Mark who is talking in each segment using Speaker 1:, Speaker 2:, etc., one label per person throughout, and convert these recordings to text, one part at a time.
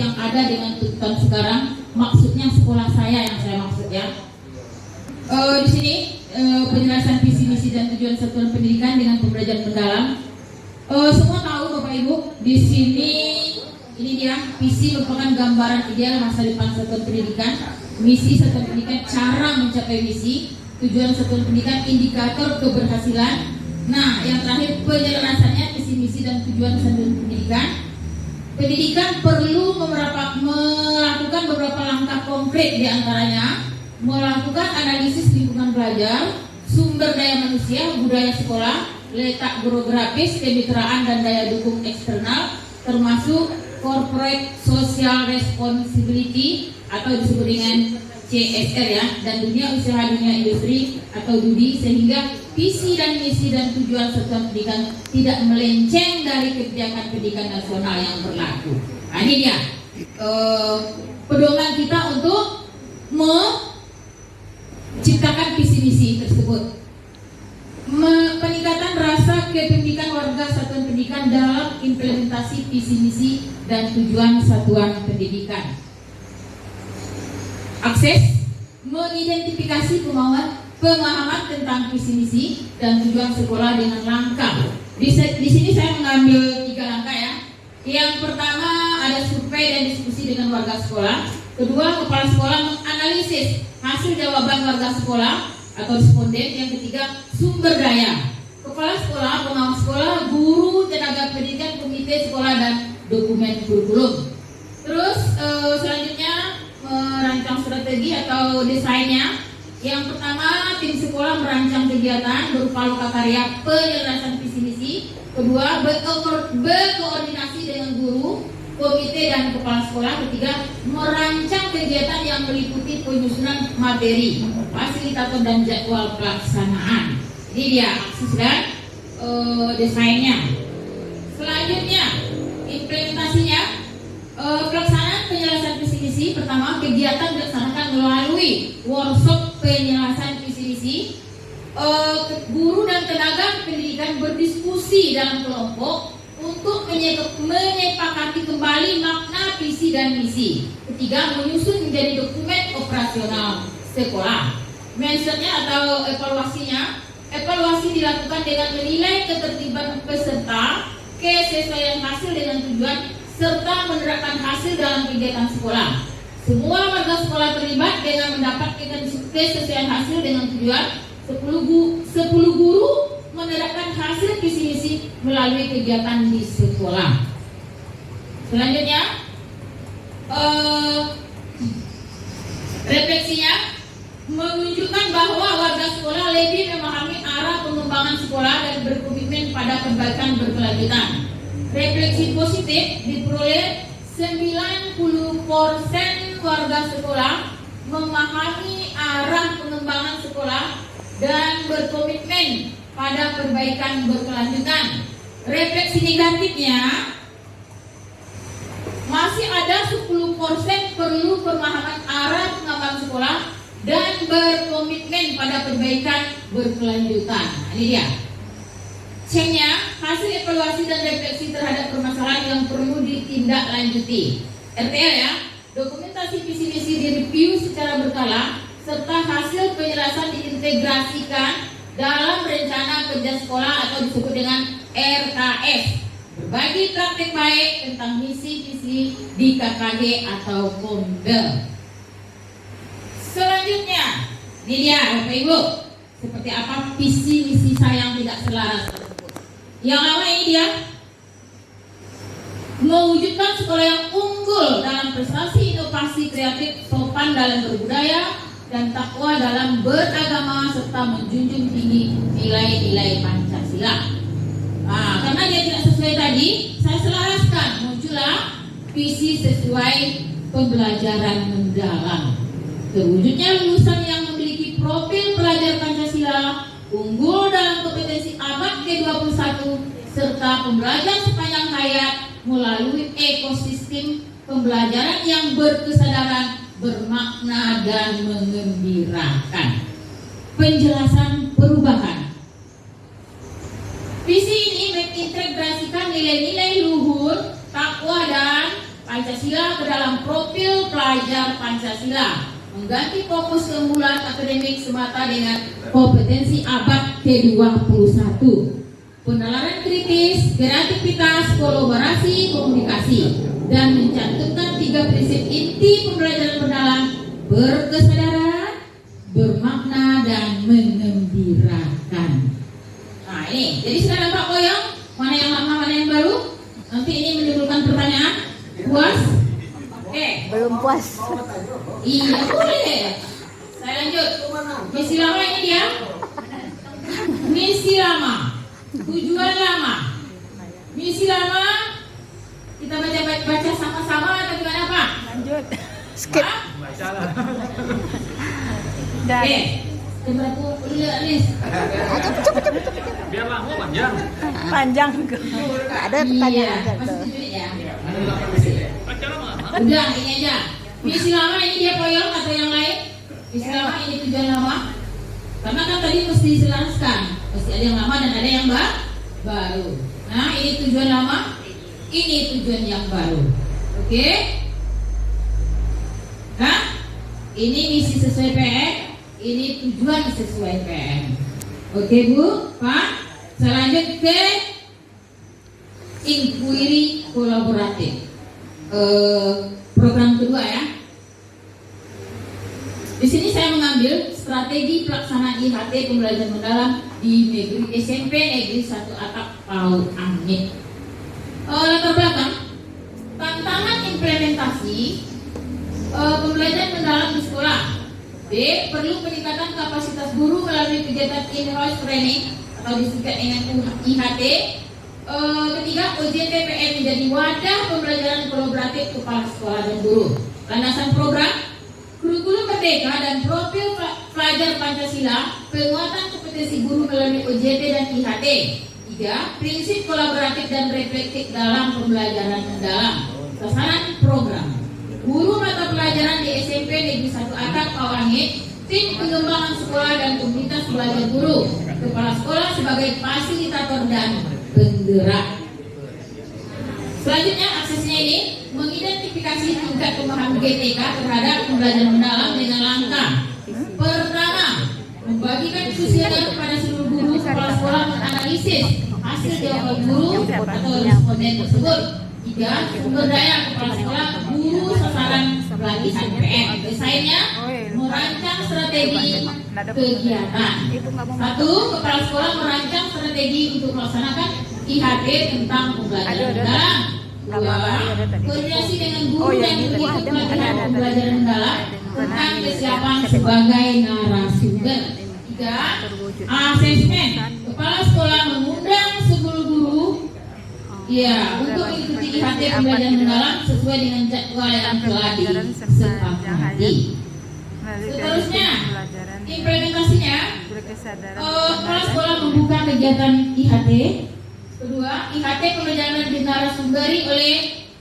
Speaker 1: yang ada dengan tuntutan sekarang, maksudnya sekolah saya yang saya maksud ya. Di sini penjelasan visi misi dan tujuan satuan pendidikan dengan pembelajaran mendalam. Semua tahu Bapak Ibu, di sini ini dia visi merupakan gambaran ideal masa depan satuan pendidikan, misi satuan pendidikan cara mencapai misi, tujuan satuan pendidikan indikator keberhasilan. Nah, yang terakhir penjelasannya visi misi dan tujuan satuan pendidikan. Pendidikan perlu melakukan beberapa langkah konkret, diantaranya melakukan analisis lingkungan belajar, sumber daya manusia, budaya sekolah, letak geografis, kemitraan dan daya dukung eksternal, termasuk corporate social responsibility atau disebut dengan CSR ya, dan dunia usaha dunia industri atau DUDI, sehingga visi dan misi dan tujuan satuan pendidikan tidak melenceng dari kebijakan pendidikan nasional yang berlaku. Nah, ini dia pedoman kita untuk menciptakan visi misi tersebut. Peningkatan rasa kependidikan warga satuan pendidikan dalam implementasi visi misi dan tujuan satuan pendidikan. Akses, mengidentifikasi pemahaman tentang visi misi dan tujuan sekolah dengan langkah. Di sini saya mengambil 3 langkah ya. Yang pertama ada survei dan diskusi dengan warga sekolah. Kedua, kepala sekolah menganalisis hasil jawaban warga sekolah atau responden. Yang ketiga, sumber daya. Kepala sekolah, pengawas sekolah, guru, tenaga pendidikan, komite sekolah dan dokumen kurikulum. Terus selanjutnya merancang strategi atau desainnya. Yang pertama, tim sekolah merancang kegiatan berupa lokakarya penyelesaian visi misi. Kedua, berkoordinasi dengan guru, komite dan kepala sekolah. Ketiga, merancang kegiatan yang meliputi penyusunan materi, fasilitator dan jadwal pelaksanaan. Ini dia akses dan desainnya. Selanjutnya, implementasinya. Pelaksanaan penyelesaian visi misi. Pertama, kegiatan dilaksanakan melalui workshop penyelesaian visi misi. Guru dan tenaga pendidikan berdiskusi dalam kelompok untuk menyepakati kembali makna visi dan misi. Ketiga, menyusun menjadi dokumen operasional sekolah. Mentionnya atau evaluasinya. Evaluasi dilakukan dengan menilai ketertiban peserta, kesesuaian hasil dengan tujuan, serta menerapkan hasil dalam kegiatan sekolah. Semua warga sekolah terlibat dengan mendapatkan kesesuaian hasil dengan tujuan. 10 guru menerapkan hasil visi misi melalui kegiatan di sekolah. Selanjutnya, refleksinya menunjukkan bahwa warga sekolah lebih memahami arah pengembangan sekolah dan berkomitmen pada perbaikan berkelanjutan. Refleksi positif diperoleh 90% warga sekolah memahami arah pengembangan sekolah dan berkomitmen pada perbaikan berkelanjutan. Refleksi negatifnya masih ada 10% perlu pemahaman arah pengembangan sekolah dan berkomitmen pada perbaikan berkelanjutan. Nah, ini dia. C-nya, hasil evaluasi dan refleksi terhadap permasalahan yang perlu ditindaklanjuti. RTL ya, dokumentasi visi misi direview secara berkala serta hasil penjelasan diintegrasikan dalam rencana kerja sekolah atau disebut dengan RKS. Berbagi praktek baik tentang misi visi di KKG atau Komdel. Selanjutnya, ini dia Bapak Ibu, seperti apa visi misi saya yang tidak selaras. Yang lama ini dia mewujudkan sekolah yang unggul dalam prestasi, inovasi, kreatif, sopan dalam berbudaya, dan takwa dalam beragama serta menjunjung tinggi nilai-nilai Pancasila. Nah, karena dia tidak sesuai tadi, saya selaraskan muncullah visi sesuai pembelajaran mendalam. Terwujudnya lulusan yang memiliki profil pelajar Pancasila, unggul dalam kompetensi abad ke-21 serta pembelajaran sepanjang hayat melalui ekosistem pembelajaran yang berkesadaran, bermakna dan mengembirakan. Penjelasan perubahan. Visi ini mengintegrasikan nilai-nilai luhur, takwa dan Pancasila ke dalam profil pelajar Pancasila, mengganti fokus keunggulan akademik semata dengan kompetensi abad ke-21, penalaran kritis, kreativitas, kolaborasi, komunikasi, dan mencantumkan 3 prinsip inti pembelajaran mendalam: berkesadaran, bermakna, dan mengembirakan. Nah ini, jadi sudah nampak koyong mana yang lama, mana yang baru. Nanti ini menimbulkan pertanyaan. Puas? Oke.
Speaker 2: Belum puas.
Speaker 1: Iya boleh. Saya lanjut. Misi lama ini dia. Misi lama. Tujuan lama. Misi lama. Kita baca sama-sama atau gimana Pak?
Speaker 2: Lanjut. Skip.
Speaker 1: Oke. Berapa udah Anis?
Speaker 3: Biar lama panjang.
Speaker 2: Panjang. Ada pertanyaan
Speaker 1: Iya,
Speaker 2: aja
Speaker 1: masih
Speaker 2: tuh.
Speaker 1: tujuh ya.
Speaker 3: Baca lama.
Speaker 1: Udah ini aja. Misi lama ini dia koyong atau yang lain? Misi lama ini tujuan lama. Karena kan tadi mesti dijelaskan, mesti ada yang lama dan ada yang baru. Nah ini tujuan lama, ini tujuan yang baru. Oke? Nah ini misi sesuai PM, ini tujuan sesuai PM. Oke Bu, Pak. Saya lanjut ke inquiry kolaboratif. Program kedua ya. Di sini saya mengambil strategi pelaksanaan IHT pembelajaran mendalam di negeri SMP Negeri 1 Atap Pau Angin. Latar belakang tantangan implementasi pembelajaran mendalam di sekolah. B. Perlu peningkatan kapasitas guru melalui kegiatan in-house training atau disingkat dengan IHT. Ketiga, OJT PM menjadi wadah pembelajaran kolaboratif kepala sekolah dan guru. Landasan program, kurikulum merdeka dan profil pelajar Pancasila, penguatan kompetensi guru melalui OJT dan IHT. Tiga, prinsip kolaboratif dan reflektif dalam pembelajaran mendalam. Sasaran program, guru mata pelajaran di SMP Negeri 1 Atap Pau Angin, tim pengembangan sekolah dan komunitas belajar guru, kepala sekolah sebagai fasilitator dan penggerak. Selanjutnya aksesnya ini mengidentifikasi tingkat pemahaman GTK terhadap pembelajaran mendalam dengan langkah. Pertama, membagikan kuesioner kepada seluruh guru kepala sekolah menganalisis hasil jawaban guru atau responden tersebut. Tiga, sumber daya kepala sekolah guru sasaran pelatihan PM. Desainnya merancang strategi kegiatan. Satu, kepala sekolah merancang strategi untuk melaksanakan IHT tentang pembelajaran mendalam. Dua, koordinasi dengan guru dan mengikuti pelatihan pembelajaran mendalam tentang kesiapan sebagai narasumber. Tiga, asesmen. Kepala sekolah mengundang seluruh guru untuk mengikuti IHT pembelajaran mendalam sesuai dengan jadwal yang telah disepakati. Seterusnya, implementasinya, kepala sekolah membuka kegiatan IHT. Kedua, IHT pembelajaran dinarasumberi oleh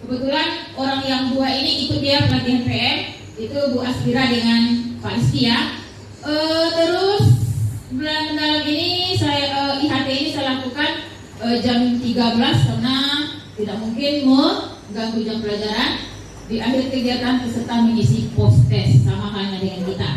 Speaker 1: kebetulan orang yang dua ini ikut dia pelatihan PM, itu Bu Aspira dengan Pak Rizky ya. Terus bulan mendalam ini IHT ini saya lakukan jam 13 karena tidak mungkin mengganggu jam pelajaran. Di akhir kegiatan peserta mengisi post test sama halnya dengan kita.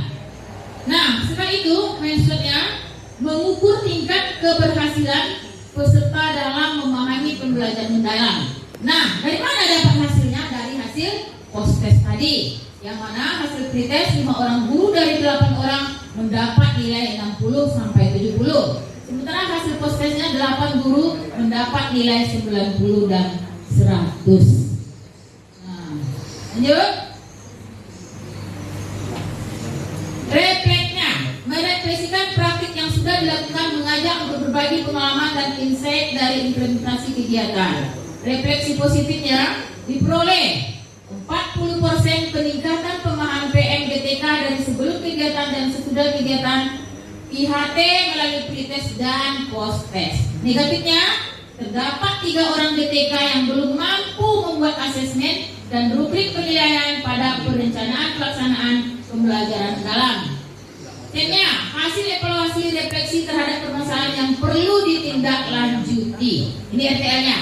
Speaker 1: Nah, setelah itu maksudnya mengukur tingkat keberhasilan peserta dalam memahami pembelajaran mendalam. Nah, dari mana dapat hasilnya? Dari hasil post test tadi, yang mana hasil pretest 5 orang guru dari 8 orang mendapat nilai 60 sampai 70. Sementara hasil post testnya 8 guru mendapat nilai 90 dan 100. Nah, lanjut. Refleksnya, merefleksikan praktik yang sudah dilakukan, mengajak untuk berbagi pengalaman dan insight dari implementasi kegiatan. Refleksi positifnya diperoleh 40% peningkatan pemahaman PM GTK dari sebelum kegiatan dan sesudah kegiatan IHT melalui pretest dan post test. Negatifnya, terdapat 3 orang GTK yang belum mampu membuat asesmen dan rubrik penilaian pada perencanaan pelaksanaan pembelajaran mendalam. Tentunya, hasil evaluasi refleksi terhadap permasalahan yang perlu ditindaklanjuti. Ini RTL-nya.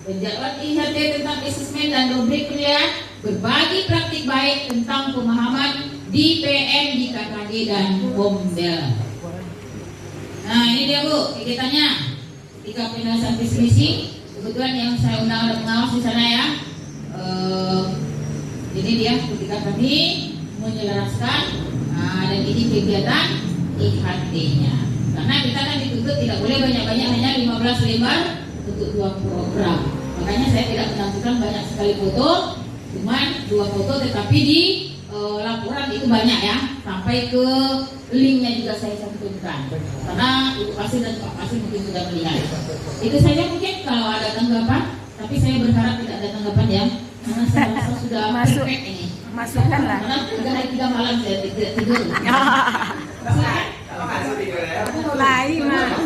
Speaker 1: penjadwalan IHT tentang asesmen dan rubrik penilaian, berbagi praktik baik tentang pemahaman di PM, di KKD dan Pembela. Nah ini dia Bu kegiatannya ketika penyelesaian visi misi. Kebetulan yang saya undang ada pengawas di sana ya. Ini dia ketika kami menyelaraskan dan ini kegiatan IHT-nya. Karena kita kan dituntut tidak boleh banyak-banyak, hanya 15 lembar untuk 2 program. Makanya saya tidak menentukan banyak sekali foto, cuman 2 foto, tetapi di laporan itu banyak ya, sampai ke linknya juga saya cantumkan. Karena Ibu Kasih dan Pak Kasih mungkin sudah melihat. Itu saja mungkin kalau ada tanggapan, tapi saya berharap tidak ada tanggapan ya, karena saya rasa sudah
Speaker 2: Masuk.
Speaker 1: perfect ini.
Speaker 2: Masukkan lah.
Speaker 1: Karena 3 hari 3 malam saya tidak tidur.
Speaker 2: Lain mah.